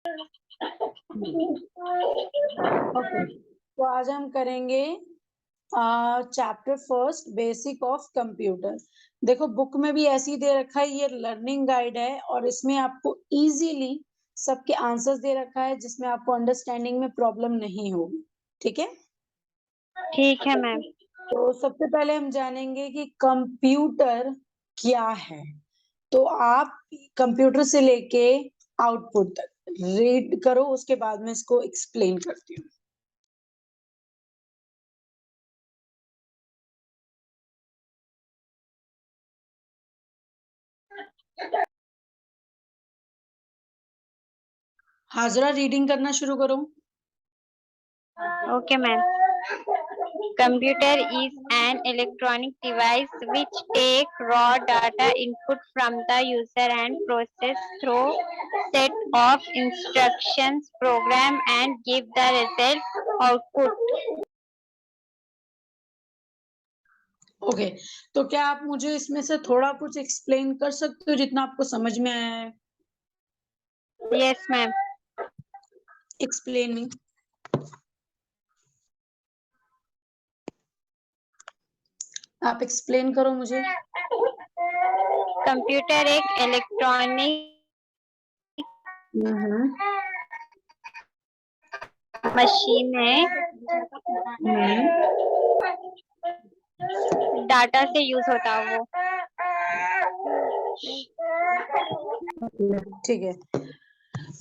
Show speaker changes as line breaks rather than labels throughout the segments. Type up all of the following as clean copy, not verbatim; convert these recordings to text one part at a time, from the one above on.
Okay, तो आज हम करेंगे chapter first, basic of computer. देखो बुक में भी ऐसे ही दे रखा है, ये लर्निंग गाइड है और इसमें आपको इजीली सबके आंसर्स दे रखा है, जिसमें आपको अंडरस्टैंडिंग में प्रॉब्लम नहीं होगी। ठीक है,
ठीक है मैम।
तो सबसे पहले हम जानेंगे कि कंप्यूटर क्या है। तो आप कंप्यूटर से लेके आउटपुट तक रीड करो, उसके बाद में इसको एक्सप्लेन करती हूँ। हाजरा, रीडिंग करना शुरू करो।
Okay ma'am. Computer is an electronic device which take raw data input from the user and process through set of instructions, program and give the result output.
Okay, तो क्या आप मुझे इसमें से थोड़ा कुछ एक्सप्लेन कर सकते हो जितना आपको समझ में आया है?
Yes ma'am.
Explain me. आप एक्सप्लेन करो मुझे।
कंप्यूटर एक इलेक्ट्रॉनिक मशीन है, डाटा से यूज होता है वो।
ठीक है,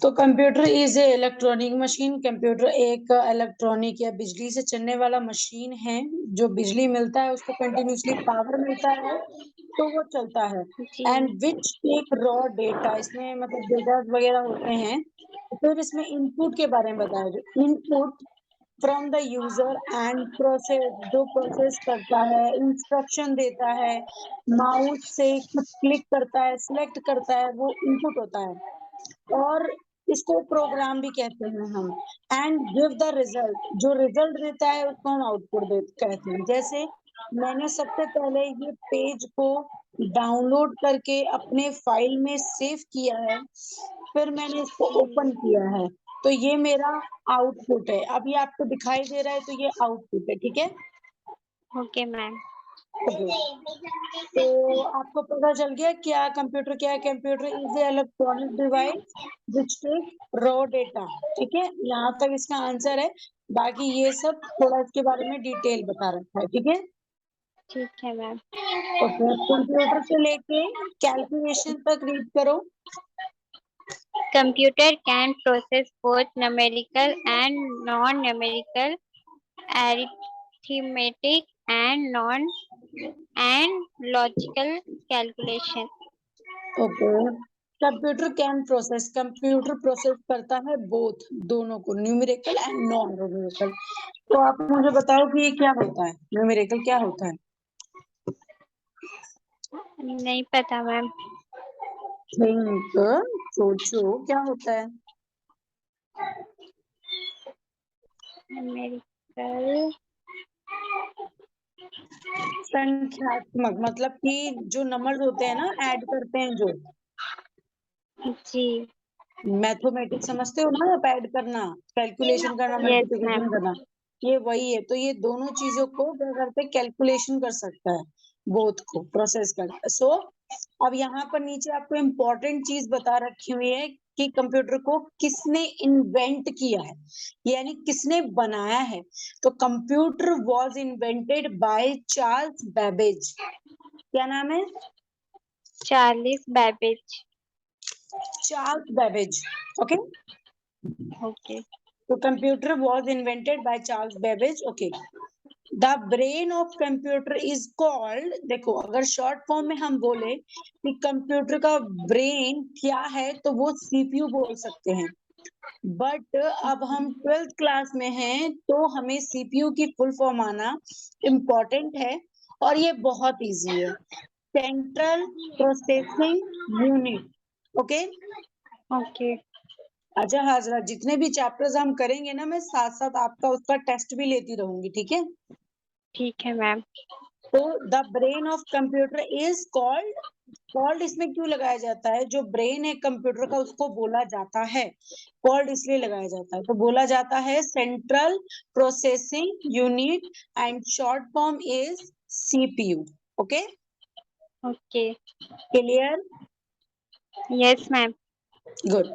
तो computer is a electronic machine. Computer एक इलेक्ट्रॉनिक या बिजली से चलने वाला मशीन है। जो बिजली मिलता है उसको कंटिन्यूसली पावर मिलता है तो वो चलता है। And which take raw data, इसमें मतलब डेटा वगैरह होते हैं। फिर इसमें इनपुट के बारे में बताया, जो input from the user and process, जो प्रोसेस करता है, इंस्ट्रक्शन देता है, माउस से कुछ क्लिक करता है, सिलेक्ट करता है, वो इनपुट होता है। और इसको प्रोग्राम भी कहते हैं हम। एंड गिव द रिजल्ट, जो रिजल्ट देता है उसको हम आउटपुट कहते हैं। जैसे मैंने सबसे पहले ये पेज को डाउनलोड करके अपने फाइल में सेव किया है, फिर मैंने इसको ओपन किया है, तो ये मेरा आउटपुट है। अब ये आपको दिखाई दे रहा है, तो ये आउटपुट है। ठीक है,
ओके मैम।
तो आपको पता चल गया क्या कंप्यूटर क्या है। Computer is a electronic device which take raw data. ठीक है, यहाँ तक इसका आंसर है। बाकी ये सब थोड़ा इसके बारे में डिटेल बता रखा है। ठीक है,
ठीक है मैम।
ओके, कंप्यूटर से लेके कैलकुलेशन तक रीड करो।
Computer can process both numerical and non-numerical arithmetic and non and logical calculation.
Okay, computer can process, computer process करता है बोथ, दोनों को, न्यूमेरिकल एंड नॉन न्यूमेरिकल। तो आप मुझे बताओ कि ये क्या होता है, न्यूमेरिकल क्या होता है?
नहीं पता मैम।
थिंक, सोचो क्या होता है।
न्यूमेरिकल
संख्यात्मक, मतलब कि जो नंबर्स होते हैं ना, ऐड करते हैं जो,
जी।
मैथमेटिक्स समझते हो ना, आप ऐड करना, कैलकुलेशन करना,
यस मैम।
मल्टीप्लिकेशन करना, ये वही है। तो ये दोनों चीजों को क्या करते हैं, कैलकुलेशन कर सकता है, बोथ को प्रोसेस करता है। सो अब यहाँ पर नीचे आपको इम्पोर्टेंट चीज बता रखी हुई है कि कंप्यूटर को किसने इन्वेंट किया है, यानी किसने बनाया है। तो computer was invented by Charles Babbage. क्या नाम है?
Charles Babbage.
Charles Babbage. Okay,
okay.
तो computer was invented by Charles Babbage. Okay, the brain of computer is called, देखो अगर शॉर्ट फॉर्म में हम बोले कि कंप्यूटर का ब्रेन क्या है, तो वो सीपीयू बोल सकते हैं। बट अब हम 12th क्लास में हैं, तो हमें सीपीयू की फुल फॉर्म आना इम्पोर्टेंट है, और ये बहुत इजी है, central processing unit. Okay,
okay.
अच्छा हाजरा, जितने भी चैप्टर्स हम करेंगे ना, मैं साथ साथ आपका उसका टेस्ट भी लेती रहूंगी। ठीक है,
ठीक है मैम।
तो the brain of computer is called called इसमें क्यों लगाया जाता है? जो ब्रेन है कंप्यूटर का उसको बोला जाता है, कॉल्ड इसलिए लगाया जाता है। तो बोला जाता है central processing unit and short form is CPU. Okay,
Okay.
Clear?
Yes, ma'am.
Good.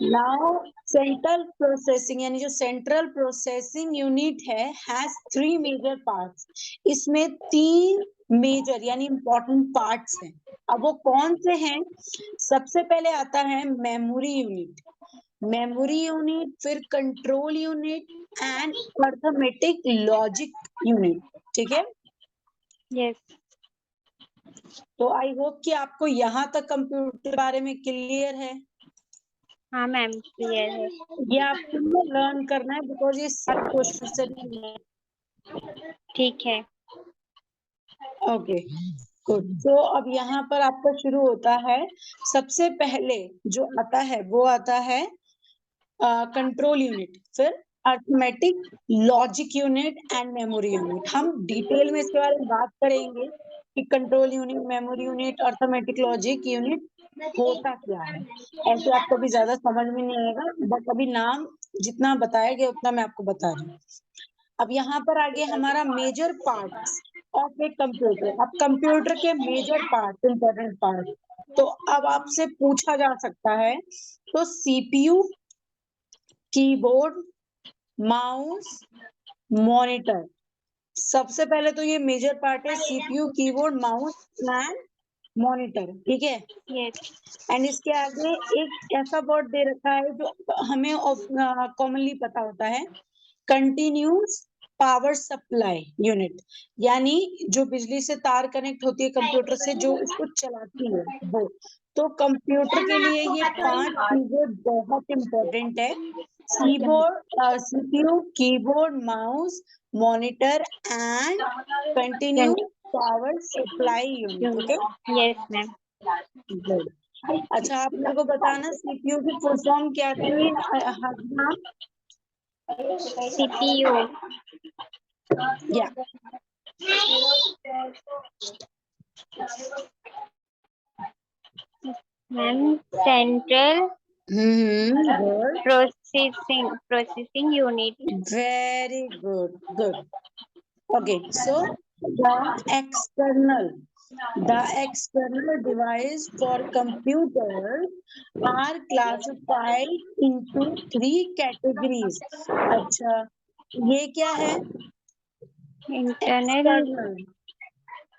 Now central processing यानी जो सेंट्रल प्रोसेसिंग यूनिट है हैज 3 मेजर पार्ट्स। इसमें 3 मेजर यानी इंपॉर्टेंट पार्ट्स हैं। अब वो कौन से हैं? सबसे पहले आता है मेमोरी यूनिट, मेमोरी यूनिट, फिर control unit and arithmetic logic unit. ठीक है,
Yes.
तो आई होप कि आपको यहाँ तक कंप्यूटर बारे में क्लियर है।
हाँ मैम, क्लियर है।
ये आपको लर्न करना है बिकॉज ये सारे क्वेश्चन है।
ठीक है।
Okay, good. तो अब यहाँ पर आपका शुरू होता है। सबसे पहले जो आता है वो आता है कंट्रोल यूनिट, फिर arithmetic logic unit and memory unit. हम डिटेल में इसके बारे में बात करेंगे कि control unit, memory unit, arithmetic logic unit होता क्या है। ऐसे आपको भी ज्यादा समझ में नहीं आएगा, बट अभी नाम जितना बताया गया उतना मैं आपको बता रही हूँ। अब यहाँ पर आगे हमारा major parts of a computer. अब कंप्यूटर के मेजर पार्ट, इंपॉर्टेंट पार्ट, तो अब आपसे पूछा जा सकता है तो सीपीयू, कीबोर्ड, माउस, मॉनिटर। सबसे पहले तो ये मेजर पार्ट है CPU, keyboard, mouse and monitor. ठीक है,
Yes.
एंड इसके आगे एक ऐसा वर्ड दे रखा है जो हमें कॉमनली पता होता है, कंटिन्यूस पावर सप्लाई यूनिट, यानी जो बिजली से तार कनेक्ट होती है कंप्यूटर से, जो इसको चलाती है वो। तो कंप्यूटर के लिए ये 5 चीजें बहुत इंपॉर्टेंट है। CPU, keyboard, mouse, monitor and continue power supply unit. Okay,
Yes, ma'am.
Good. अच्छा, आप मेरे को बताना सीपीयू की फुल फॉर्म क्या थी? हाँ,
CPU.
या
Ma'am, Central
good,
Processing Unit.
very good, good. Okay, so the external device for computers are classified into 3 categories. अच्छा, ये क्या है?
Internal,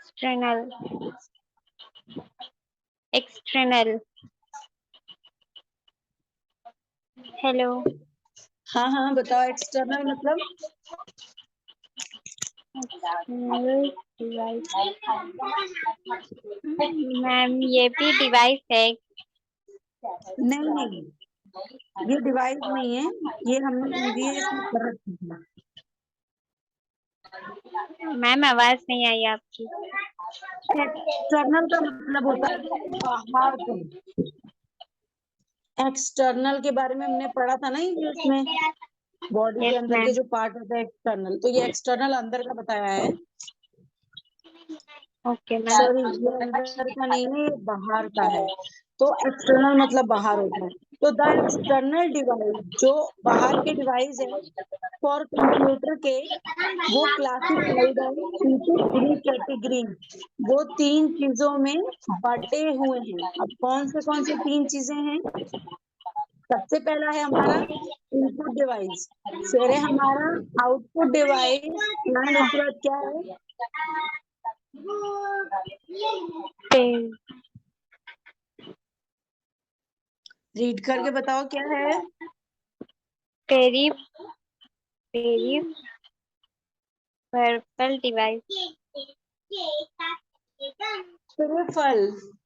external.
external, external. Hello.
हाँ हाँ, बताओ एक्सटर्नल मतलब?
External device. मैम, ये भी डिवाइस है।
नहीं नहीं, ये डिवाइस नहीं है, ये हमने ईवीएस में कर रखी है।
मैम, आवाज नहीं आई आपकी।
एक्सटर्नल का मतलब होता है बाहर से। एक्सटर्नल के बारे में हमने पढ़ा था ना इंग्लिश में, बॉडी के
यस
अंदर के
मैम।
जो पार्ट होता है एक्सटर्नल, तो ये एक्सटर्नल अंदर का बताया है।
Okay
sorry,
ma'am.
ये अंदर का नहीं है, ये बाहर का है। तो एक्सटर्नल मतलब बाहर होता है। तो द एक्सटर्नल डिवाइस, जो बाहर के डिवाइस है फॉर कंप्यूटर के, वो क्लासिफाइड है इनटू 3 कैटेगरी। वो 3 चीजों में बटे हुए हैं। अब कौन से 3 चीजें हैं? सबसे पहला है हमारा इनपुट डिवाइस, फिर है हमारा आउटपुट डिवाइस, एंड उसके बाद क्या है? रीड करके बताओ क्या है?
Peri peripheral device.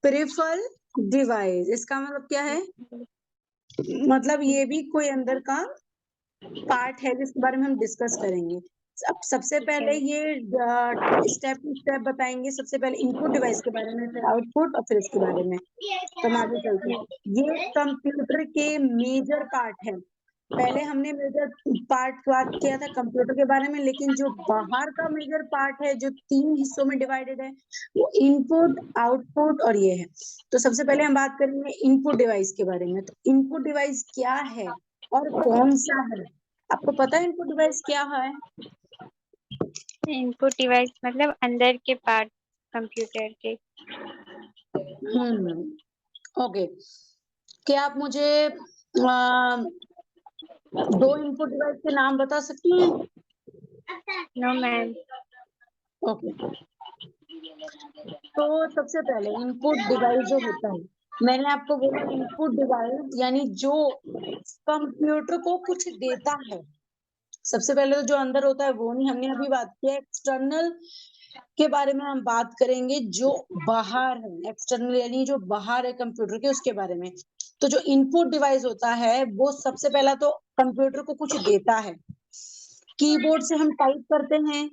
Peripheral device, इसका मतलब क्या है? मतलब ये भी कोई अंदर का पार्ट है जिसके बारे में हम डिस्कस करेंगे। अब सबसे पहले ये स्टेप स्टेप बताएंगे। सबसे पहले इनपुट डिवाइस के बारे में, फिर आउटपुट और फिर इसके बारे में। तो हम आगे चलते हैं। ये कंप्यूटर के मेजर पार्ट है। पहले हमने मेजर पार्ट बात किया था कंप्यूटर के बारे में, लेकिन जो बाहर का मेजर पार्ट है जो 3 हिस्सों में डिवाइडेड है वो इनपुट, आउटपुट और ये है। तो सबसे पहले हम बात करेंगे इनपुट डिवाइस के बारे में। तो इनपुट डिवाइस क्या है और कौन सा है? आपको पता है इनपुट डिवाइस क्या है?
इनपुट डिवाइस मतलब अंदर के पार्ट कंप्यूटर के।
ओके। क्या आप मुझे अ, 2 इनपुट डिवाइस के नाम बता सकती हैं?
No ma'am.
ओके। तो सबसे पहले इनपुट डिवाइस जो होता है, मैंने आपको बोला इनपुट डिवाइस यानी जो कंप्यूटर को कुछ देता है। सबसे पहले तो जो अंदर होता है वो नहीं, हमने अभी बात की है एक्सटर्नल के बारे में। हम बात करेंगे जो बाहर है, एक्सटर्नल यानी जो बाहर है कंप्यूटर के, उसके बारे में। तो जो इनपुट डिवाइस होता है वो सबसे पहला तो कंप्यूटर को कुछ देता है। कीबोर्ड से हम टाइप करते हैं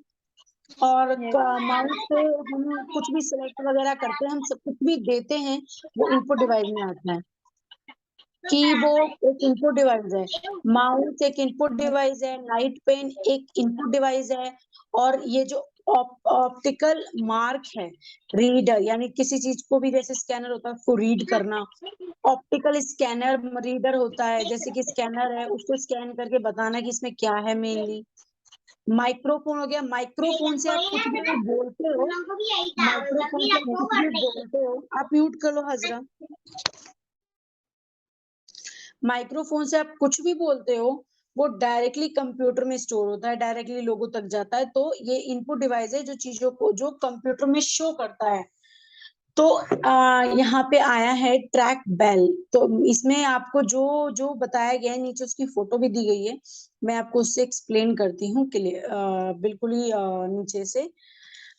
और माउस से हम कुछ भी सिलेक्ट वगैरह करते हैं, हम सब कुछ भी देते हैं, वो इनपुट डिवाइस में आता है। कीबोर्ड एक इनपुट डिवाइस है, माउस एक इनपुट डिवाइस है, लाइट पेन एक इनपुट डिवाइस है, और ये जो ऑप्टिकल मार्क है, रीडर यानी किसी चीज को भी जैसे स्कैनर होता है उसको रीड करना, ऑप्टिकल स्कैनर रीडर होता है, जैसे कि स्कैनर है उसको स्कैन करके बताना कि इसमें क्या है मेनली। माइक्रोफोन हो गया, माइक्रोफोन से आप कुछ भी बोलते हो, माइक्रोफोन से आप कुछ भी बोलते हो। आप म्यूट कर लो हजरा। माइक्रोफोन से आप कुछ भी बोलते हो, वो डायरेक्टली कंप्यूटर में स्टोर होता है, डायरेक्टली लोगों तक जाता है। तो ये इनपुट डिवाइस है जो चीजों को जो कंप्यूटर में शो करता है। तो यहाँ पे आया है ट्रैक बेल। तो इसमें आपको जो जो बताया गया है, नीचे उसकी फोटो भी दी गई है, मैं आपको उससे एक्सप्लेन करती हूँ क्लियर, बिल्कुल ही नीचे से।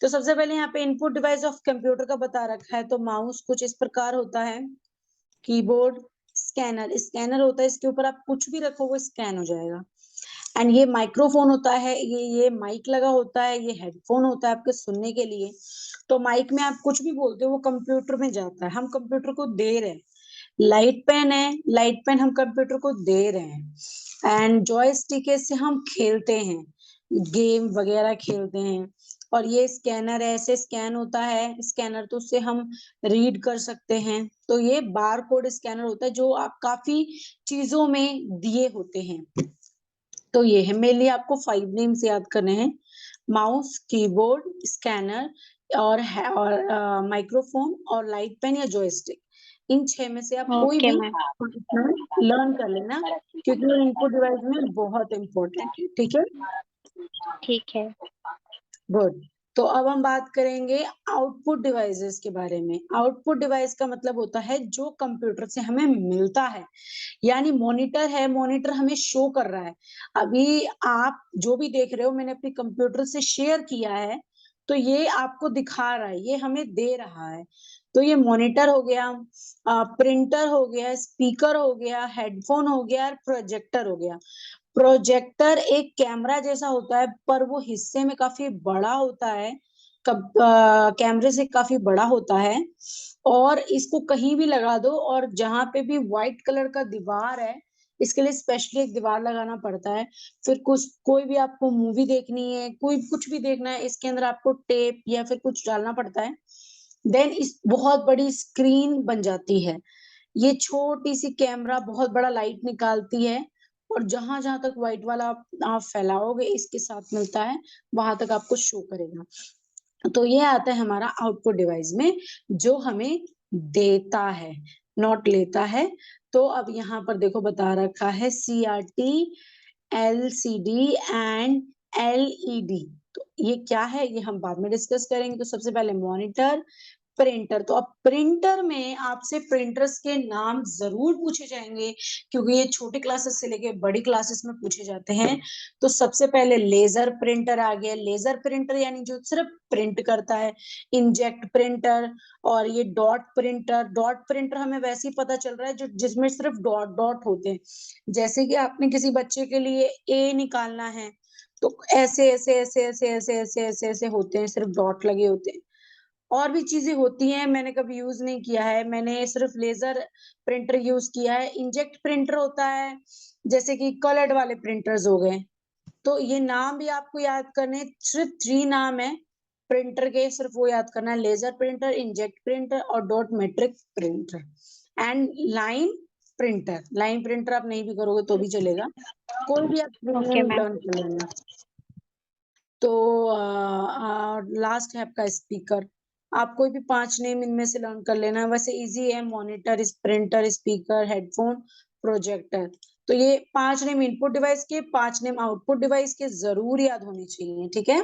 तो सबसे पहले यहाँ पे इनपुट डिवाइस ऑफ कंप्यूटर का बता रखा है। तो माउस कुछ इस प्रकार होता है, कीबोर्ड, स्कैनर स्कैनर होता है, इसके ऊपर आप कुछ भी रखो वो स्कैन हो जाएगा। एंड ये माइक्रोफोन होता है, ये माइक लगा होता है, ये हेडफोन होता है आपके सुनने के लिए। तो माइक में आप कुछ भी बोलते हो वो कंप्यूटर में जाता है, हम कंप्यूटर को दे रहे हैं। लाइट पेन है, लाइट पेन हम कंप्यूटर को दे रहे हैं। एंड जॉयस्टिक से हम खेलते हैं, गेम वगैरह खेलते हैं। और ये स्कैनर है, ऐसे स्कैन होता है स्कैनर, तो उससे हम रीड कर सकते हैं। तो ये बार कोड स्कैनर होता है जो आप काफी चीजों में दिए होते हैं। तो ये है, मेनली आपको 5 नेम्स याद करने हैं, माउस, कीबोर्ड, स्कैनर और माइक्रोफोन और लाइट पेन या जॉयस्टिक। इन 6 में से आप कोई
ओके
भी
मैम।
लर्न कर लेना, क्योंकि ये इनपुट डिवाइस में बहुत इंपॉर्टेंट है। ठीक है,
ठीक है।
गुड। तो अब हम बात करेंगे आउटपुट डिवाइसेस के बारे में। आउटपुट डिवाइस का मतलब होता है जो कंप्यूटर से हमें मिलता है, यानी मॉनिटर है, मॉनिटर हमें शो कर रहा है। अभी आप जो भी देख रहे हो मैंने अपने कंप्यूटर से शेयर किया है, तो ये आपको दिखा रहा है, ये हमें दे रहा है। तो ये मॉनिटर हो गया, प्रिंटर हो गया, स्पीकर हो गया, हेडफोन हो गया और प्रोजेक्टर हो गया। प्रोजेक्टर एक कैमरा जैसा होता है, पर वो हिस्से में काफी बड़ा होता है, कैमरे से काफी बड़ा होता है। और इसको कहीं भी लगा दो, और जहां पे भी व्हाइट कलर का दीवार है, इसके लिए स्पेशली एक दीवार लगाना पड़ता है। फिर कुछ कोई भी आपको मूवी देखनी है, कोई कुछ भी देखना है, इसके अंदर आपको टेप या फिर कुछ डालना पड़ता है। देन इस बहुत बड़ी स्क्रीन बन जाती है। ये छोटी सी कैमरा बहुत बड़ा लाइट निकालती है, और जहां जहां तक व्हाइट वाला आप फैलाओगे इसके साथ मिलता है, वहां तक आपको शो करेगा। तो ये आता है हमारा आउटपुट डिवाइस में, जो हमें देता है, नॉट लेता है। तो अब यहाँ पर देखो बता रखा है CRT, LCD एंड LED। तो ये क्या है ये हम बाद में डिस्कस करेंगे। तो सबसे पहले मॉनिटर, प्रिंटर। तो अब प्रिंटर में आपसे प्रिंटर्स के नाम जरूर पूछे जाएंगे, क्योंकि ये छोटे क्लासेस से लेके बड़ी क्लासेस में पूछे जाते हैं। तो सबसे पहले लेजर प्रिंटर आ गया, लेजर प्रिंटर यानी जो सिर्फ प्रिंट करता है। इंजेक्ट प्रिंटर, और ये डॉट प्रिंटर। डॉट प्रिंटर हमें वैसे ही पता चल रहा है जो जिसमें सिर्फ डॉट डॉट होते हैं, जैसे कि आपने किसी बच्चे के लिए ए निकालना है, तो ऐसे ऐसे ऐसे ऐसे ऐसे ऐसे ऐसे ऐसे होते हैं, सिर्फ डॉट लगे होते हैं। और भी चीजें होती हैं, मैंने कभी यूज नहीं किया है, मैंने सिर्फ लेजर प्रिंटर यूज किया है। इंजेक्ट प्रिंटर होता है, जैसे कि कलर्ड वाले प्रिंटर्स हो गए। तो ये नाम भी आपको याद करने, सिर्फ 3 नाम है प्रिंटर के, सिर्फ वो याद करना है, लेजर प्रिंटर, इंकजेट प्रिंटर और dot matric printer and line printer. Line printer आप नहीं भी करोगे तो भी चलेगा, कोई भी आप
ओके
नेम
मैम।
लर्न कर लेना। तो लास्ट है आपका स्पीकर। आप कोई भी 5 नेम इनमें से लर्न कर लेना, वैसे इजी है, monitor, printer, speaker, headphone, projector. तो ये 5 नेम इनपुट डिवाइस के, 5 नेम आउटपुट डिवाइस के जरूर याद होने चाहिए, ठीक है।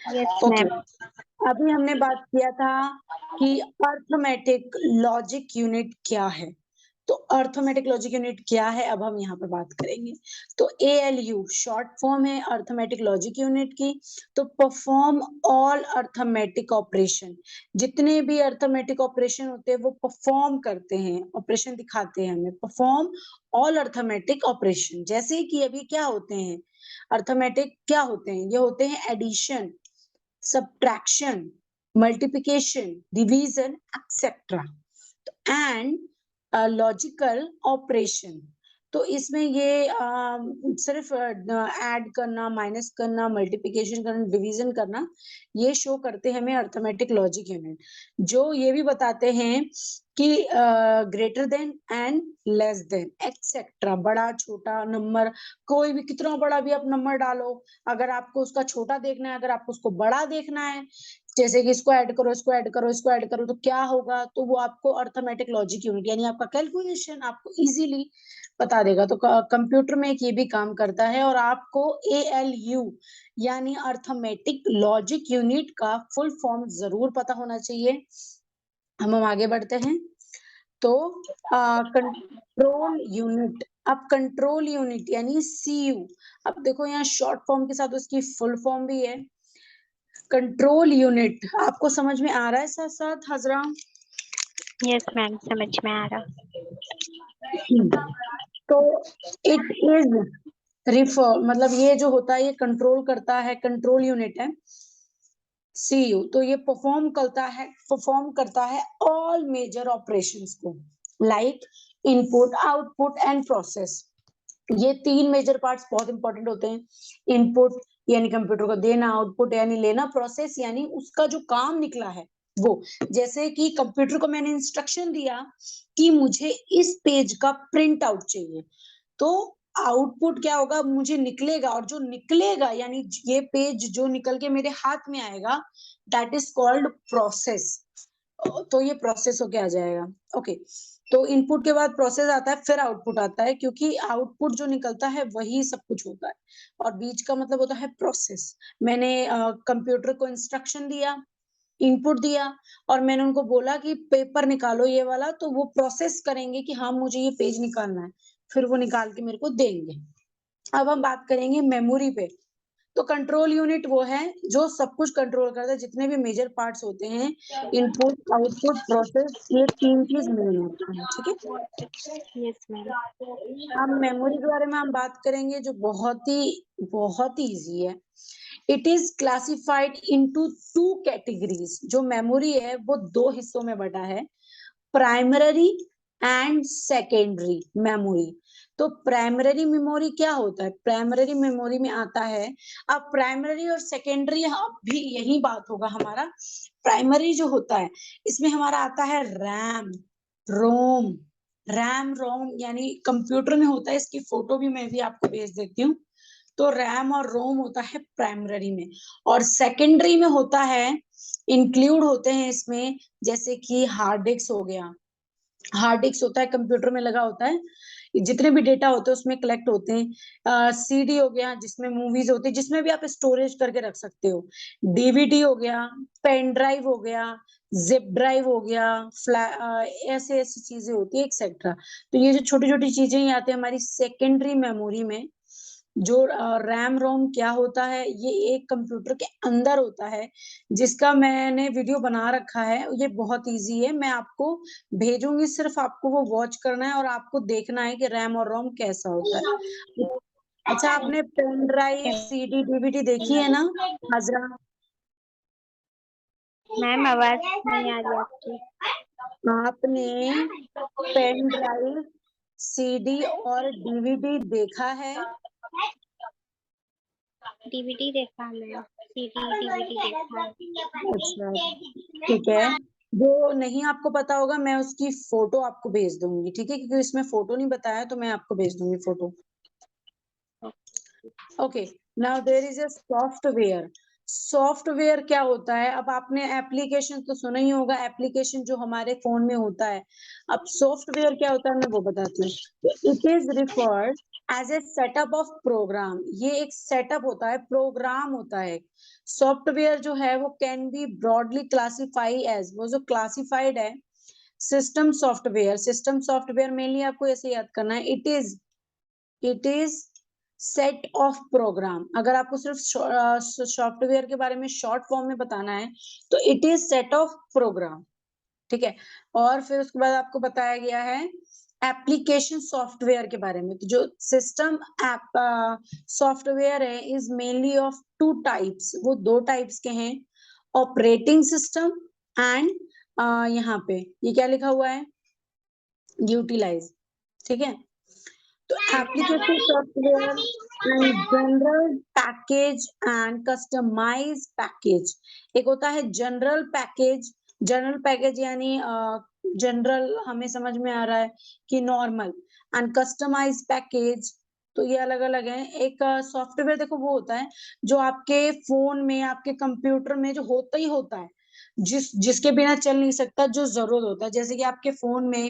Yes
okay,
ma'am.
अभी हमने बात किया था कि अर्थमेटिक लॉजिक यूनिट क्या है। तो अर्थमेटिक लॉजिक यूनिट क्या है, अब हम यहाँ पर बात करेंगे। तो ALU शॉर्ट फॉर्म है अर्थमेटिक लॉजिक यूनिट की। तो परफॉर्म ऑल अर्थमेटिक ऑपरेशन, जितने भी अर्थमेटिक ऑपरेशन होते हैं वो परफॉर्म करते हैं, ऑपरेशन दिखाते हैं हमें, परफॉर्म ऑल अर्थमेटिक ऑपरेशन। जैसे कि अभी क्या होते हैं अर्थमेटिक, क्या होते हैं, ये होते हैं addition, subtraction, multiplication, division, etc. And logical operation. तो इसमें ये सिर्फ ऐड करना, माइनस करना, मल्टीप्लिकेशन करना, डिवीजन करना, ये शो करते हैं हमें अर्थमेटिक लॉजिक यूनिट, जो ये भी बताते हैं कि greater than and less than etcetera, बड़ा छोटा नंबर, कोई भी कितना बड़ा भी आप नंबर डालो, अगर आपको उसका छोटा देखना है, अगर आपको उसको बड़ा देखना है, जैसे कि इसको ऐड करो, इसको ऐड करो, इसको ऐड करो, तो क्या होगा, तो वो आपको अर्थमेटिक लॉजिक यूनिट यानी आपका कैलकुलेशन आपको इजीली बता देगा। तो कंप्यूटर में एक ये भी काम करता है। और आपको ALU यानी अर्थमेटिक लॉजिक यूनिट का फुल फॉर्म जरूर पता होना चाहिए। हम आगे बढ़ते हैं। तो कंट्रोल यूनिट, अब कंट्रोल यूनिट यानी CU, अब देखो यहाँ शॉर्ट फॉर्म के साथ उसकी फुल फॉर्म भी है। कंट्रोल यूनिट आपको समझ में आ रहा है साथ साथ हाजरा?
यस मैम, समझ में आ रहा।
तो इट इज रिफर, मतलब ये जो होता है ये कंट्रोल करता है, कंट्रोल यूनिट है CU। तो ये परफॉर्म करता है ऑल मेजर ऑपरेशंस को, like input, output and process. ये 3 मेजर पार्ट्स बहुत इंपॉर्टेंट होते हैं। इनपुट यानी कंप्यूटर को देना, आउटपुट यानी लेना, प्रोसेस यानी उसका जो काम निकला है वो। जैसे कि कंप्यूटर को मैंने इंस्ट्रक्शन दिया कि मुझे इस पेज का प्रिंट आउट चाहिए, तो आउटपुट क्या होगा, मुझे निकलेगा, और जो निकलेगा यानी ये पेज जो निकल के मेरे हाथ में आएगा, दैट इज कॉल्ड प्रोसेस। तो ये प्रोसेस होके आ जाएगा। ओके, तो इनपुट के बाद प्रोसेस आता है, फिर आउटपुट आता है, क्योंकि आउटपुट जो निकलता है वही सब कुछ होता है, और बीच का मतलब होता है प्रोसेस। मैंने कंप्यूटर को इंस्ट्रक्शन दिया, इनपुट दिया, और मैंने उनको बोला कि पेपर निकालो ये वाला, तो वो प्रोसेस करेंगे कि हाँ मुझे ये पेज निकालना है, फिर वो निकाल के मेरे को देंगे। अब हम बात करेंगे मेमोरी पे। तो कंट्रोल यूनिट वो है जो सब कुछ कंट्रोल करता है, जितने भी मेजर पार्ट्स होते हैं, इनपुट, आउटपुट, प्रोसेस, ये 3 चीज मेन होता है, ठीक है।
Yes ma'am.
अब मेमोरी के बारे में हम बात करेंगे, जो बहुत ही इजी है। It is classified into 2 categories. जो मेमोरी है वो 2 हिस्सों में बटा है, प्राइमरी एंड सेकेंडरी मेमोरी। तो प्राइमरी मेमोरी क्या होता है, प्राइमरी मेमोरी में आता है, अब प्राइमरी और सेकेंडरी भी यही बात होगा हमारा। प्राइमरी जो होता है इसमें हमारा आता है रैम, रोम। रैम रोम यानी कंप्यूटर में होता है, इसकी फोटो भी मैं भी आपको भेज देती हूँ। तो रैम और रोम होता है प्राइमरी में, और सेकेंडरी में होता है, इंक्लूड होते हैं इसमें, जैसे कि हार्ड डिस्क हो गया। हार्ड डिस्क होता है कंप्यूटर में लगा होता है, जितने भी डेटा होते हैं उसमें कलेक्ट होते हैं। CD हो गया जिसमें मूवीज होती है, जिसमें भी आप स्टोरेज करके रख सकते हो। DVD हो गया, पेन ड्राइव हो गया, जिप ड्राइव हो गया, ऐसे ऐसी चीजें होती है एक्सेट्रा। तो ये जो छोटी छोटी चीजें ही आती है हमारी सेकेंडरी मेमोरी में। जो रैम रोम क्या होता है, ये एक कंप्यूटर के अंदर होता है, जिसका मैंने वीडियो बना रखा है, ये बहुत इजी है, मैं आपको भेजूंगी, सिर्फ आपको वो वॉच करना है और आपको देखना है कि रैम और रोम कैसा होता है। अच्छा, आपने पेन ड्राइव, CD, DVD देखी है ना हाजरा?
मैम आवाज नहीं आ रही आपकी।
आपने पेन ड्राइव, सीडी और डीवीडी देखा है?
डीवीडी देखा मैं, सीडी डीवीडी देखा है।
अच्छा, ठीक है। जो नहीं आपको पता होगा मैं उसकी फोटो आपको भेज दूंगी, ठीक है, क्योंकि इसमें फोटो नहीं बताया तो मैं आपको भेज दूंगी photo. Okay, now there is a software. Software क्या होता है? अब आपने एप्लीकेशन तो सुना ही होगा, एप्लीकेशन जो हमारे फोन में होता है। अब सॉफ्टवेयर क्या होता है मैं वो बताती हूँ। It is referred as a setup of program. ये एक सेटअप होता है, प्रोग्राम होता है। सॉफ्टवेयर जो है वो can be broadly classify as, वो जो क्लासिफाइड है system software. System software mainly आपको ऐसे याद करना है, it is set of program. अगर आपको सिर्फ सॉफ्टवेयर के बारे में शॉर्ट फॉर्म में बताना है तो it is set of program, ठीक है। और फिर उसके बाद आपको बताया गया है एप्लीकेशन सॉफ्टवेयर के बारे में। तो जो सिस्टम एप सॉफ्टवेयर है is mainly of two types, वो दो टाइप्स के हैं, ऑपरेटिंग सिस्टम एंड यहाँ पे ये क्या लिखा हुआ है, यूटिलाइज, ठीक है। तो application software and general package and customise package. एक होता है जनरल पैकेज। जनरल पैकेज यानी जनरल हमें समझ में आ रहा है कि नॉर्मल, एंड कस्टमाइज पैकेज तो ये अलग अलग है। एक सॉफ्टवेयर देखो वो होता है जो आपके फोन में आपके कंप्यूटर में जो होता ही होता है, जिसके बिना चल नहीं सकता, जो जरूरत होता है। जैसे कि आपके फोन में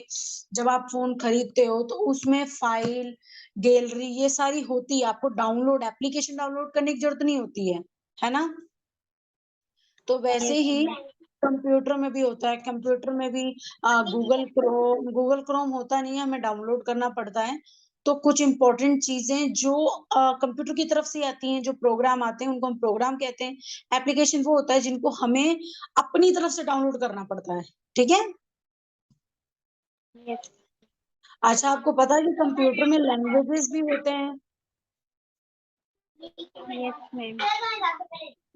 जब आप फोन खरीदते हो तो उसमें फाइल गैलरी ये सारी होती है, आपको डाउनलोड एप्लीकेशन डाउनलोड करने की जरूरत नहीं होती है ना। तो वैसे
यस
ही
मैम।
कंप्यूटर में भी होता है। कंप्यूटर में भी गूगल क्रोम होता नहीं है, हमें डाउनलोड करना पड़ता है। तो कुछ इंपॉर्टेंट चीजें जो कंप्यूटर की तरफ से आती हैं, जो प्रोग्राम आते हैं उनको हम प्रोग्राम कहते हैं। एप्लीकेशन वो होता है जिनको हमें अपनी तरफ से डाउनलोड करना पड़ता है, ठीक है।
यस
अच्छा, आपको पता है कि कंप्यूटर में लैंग्वेजेस भी होते हैं?
Yes ma'am.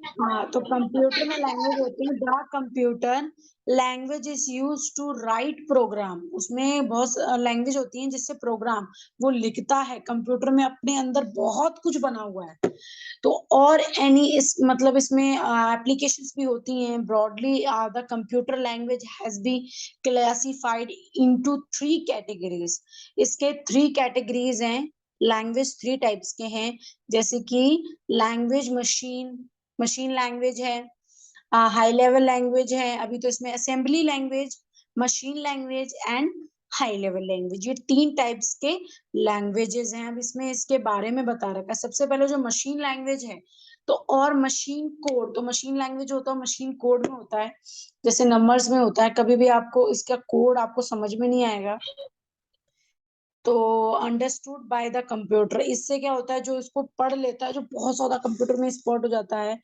हाँ, तो कंप्यूटर में लैंग्वेज होती है। The computer language is use to write program. उसमें बहुत लैंग्वेज होती है जिससे प्रोग्राम वो लिखता है। कंप्यूटर में अपने अंदर बहुत कुछ बना हुआ है। तो और एनी इस मतलब इसमें एप्लीकेशंस भी होती हैं। Broadly the computer language has be classified into three categories. इसके थ्री कैटेगरीज हैं। लैंग्वेज थ्री टाइप्स के हैं, जैसे कि लैंग्वेज मशीन, मशीन लैंग्वेज है, हाई लेवल लैंग्वेज है, अभी तो इसमें assembly language, machine language and high level language, ये तीन टाइप्स के लैंग्वेजेस हैं। अब इसमें इसके बारे में बता रखा है। सबसे पहले जो मशीन लैंग्वेज है तो, और मशीन कोड, तो मशीन लैंग्वेज होता है मशीन कोड में होता है, जैसे नंबर्स में होता है। कभी भी आपको इसका कोड आपको समझ में नहीं आएगा तो अंडरस्टूड बाय द कंप्यूटर। इससे क्या होता है, जो इसको पढ़ लेता है, जो बहुत ज्यादा कंप्यूटर में स्पॉट हो जाता है,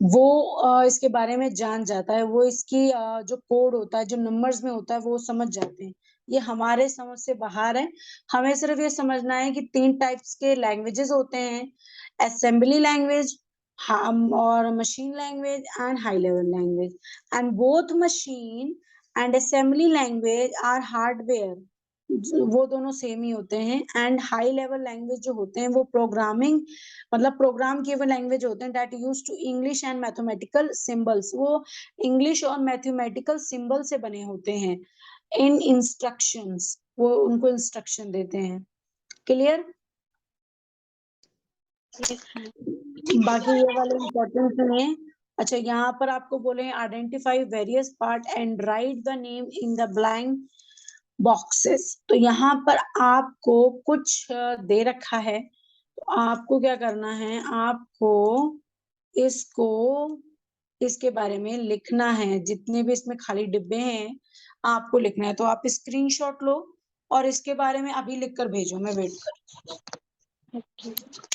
वो इसके बारे में जान जाता है। वो इसकी जो कोड होता है, जो नंबर्स में होता है, वो समझ जाते हैं। ये हमारे समझ से बाहर है। हमें सिर्फ ये समझना है कि तीन टाइप्स के लैंग्वेजेस होते हैं, असेंबली लैंग्वेज और machine language and high level language. And both machine and assembly language are hardware, वो दोनों सेम ही होते हैं। एंड हाई लेवल लैंग्वेज जो होते हैं वो प्रोग्रामिंग मतलब प्रोग्राम किए हुए लैंग्वेज होते हैं, that use to English and mathematical symbols. वो इंग्लिश और मैथमेटिकल सिंबल से बने होते हैं। इन इंस्ट्रक्शंस, वो उनको इंस्ट्रक्शन देते हैं। क्लियर?
Yes ma'am.
बाकी ये वाले इम्पोर्टेंट नहीं है। अच्छा, यहाँ पर आपको बोले identify various part and right the name in the blank boxes. तो यहाँ पर आपको कुछ दे रखा है, तो आपको क्या करना है, आपको इसको इसके बारे में लिखना है। जितने भी इसमें खाली डिब्बे हैं आपको लिखना है। तो आप स्क्रीनशॉट लो और इसके बारे में अभी लिख कर भेजो, मैं वेट कर।
Okay.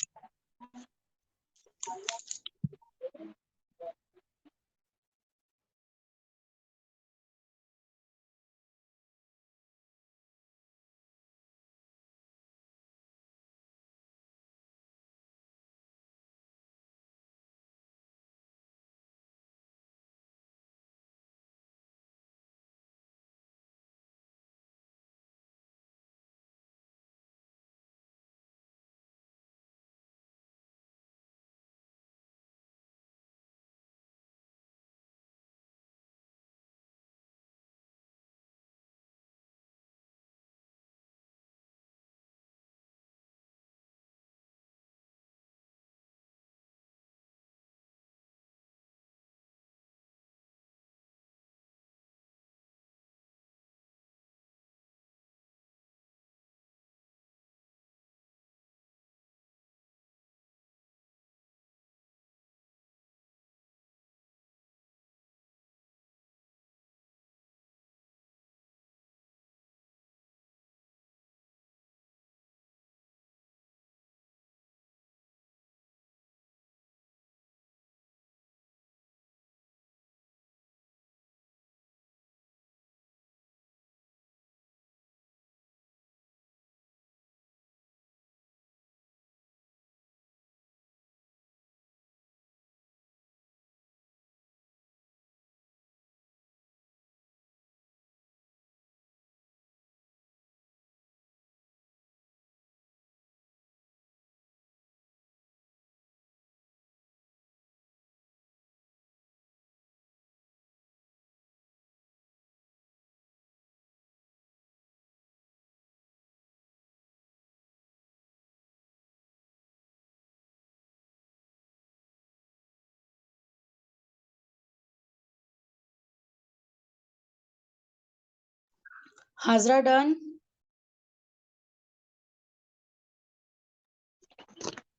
Hazra done?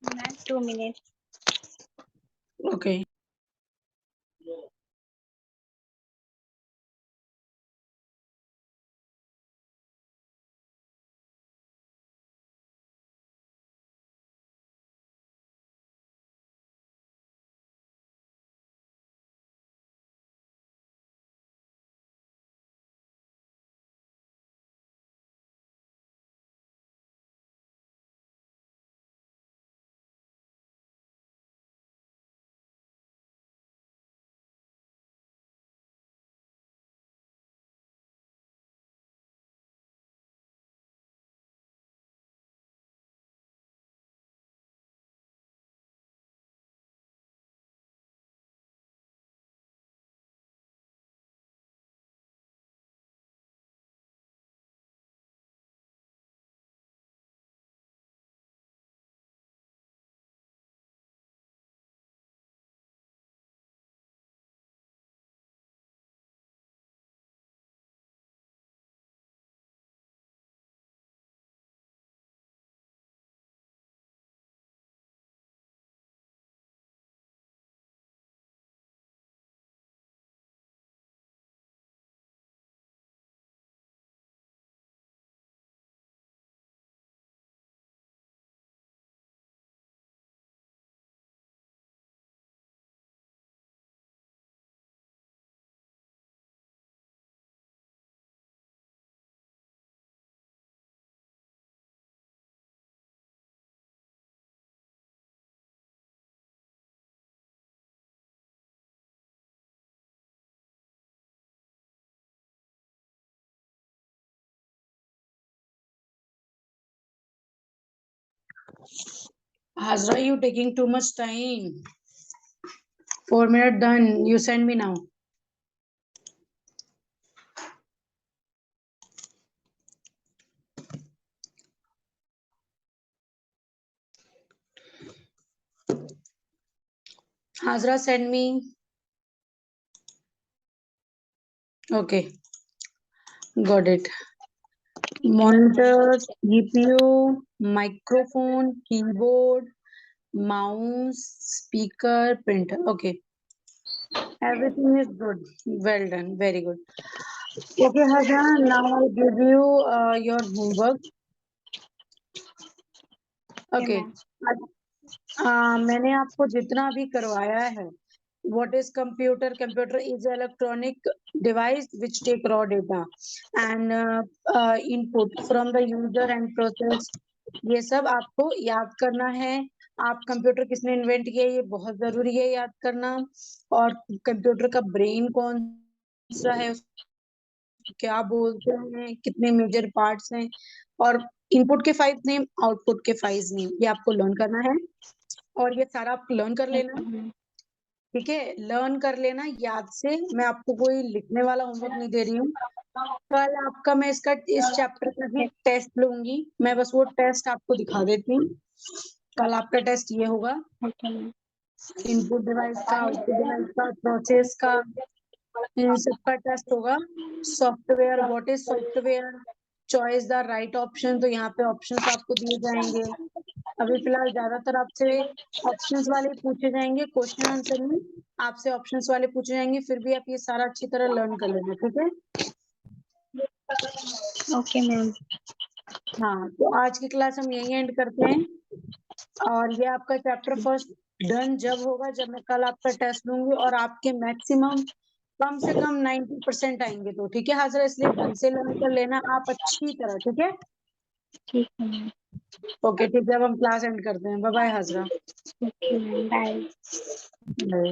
Ma'am, 2 minutes.
Okay. Hazra, you taking too much time. 4 minutes done. You send me now. Hazra, send me. Okay, got it. Monitor, GPU, microphone, keyboard, mouse, speaker, printer. Okay, everything is good. Well done. Very good. Okay, Hazra, now I'll give you your homework. Okay.
ma'am.
मैंने आपको जितना भी करवाया है, what is computer? Computer is an electronic device which take raw data and input from the user and process. ये सब आपको याद करना है. आप कंप्यूटर किसने इन्वेंट किया ये बहुत जरूरी है याद करना. और कंप्यूटर का ब्रेन कौन सा है, क्या बोलते हैं, कितने मेजर पार्ट्स हैं, और इनपुट के 5 नेम, आउटपुट के 5 नेम, ये आपको लर्न करना है. और ये सारा आप लर्न कर लेना.
Okay, ma'am.
ठीक है, लर्न कर लेना याद से. मैं आपको कोई लिखने वाला होमवर्क नहीं दे रही हूँ. कल आपका मैं इस चैप्टर का ही टेस्ट लूंगी. मैं बस वो टेस्ट आपको दिखा देती हूँ. कल आपका टेस्ट ये होगा,
Okay, ma'am.
इनपुट डिवाइस का, आउटपुट डिवाइस का, प्रोसेस का, इन सबका टेस्ट होगा. Software, what is software, choice the right option. तो यहाँ पे ऑप्शंस आपको दिए जाएंगे. अभी फिलहाल ज्यादातर आपसे ऑप्शंस वाले पूछे जाएंगे, क्वेश्चन आंसर में आपसे ऑप्शंस वाले पूछे जाएंगे. फिर भी आप ये सारा अच्छी तरह लर्न कर लेना. ठीक है.
Okay, ma'am.
हाँ, तो आज की क्लास हम यही एंड करते हैं. और ये आपका चैप्टर फर्स्ट डन जब होगा, जब मैं कल आपका टेस्ट लूंगी और आपके मैक्सिमम कम से कम 90% आएंगे. तो ठीक है हाजरा, इसलिए ढंग से लर्न कर लेना आप अच्छी तरह. ठीक है.
ठीक है मैम.
ओके, ठीक है. अब हम क्लास एंड करते हैं. Bye bye Hajra.
Okay, ma'am. Bye.
Bye.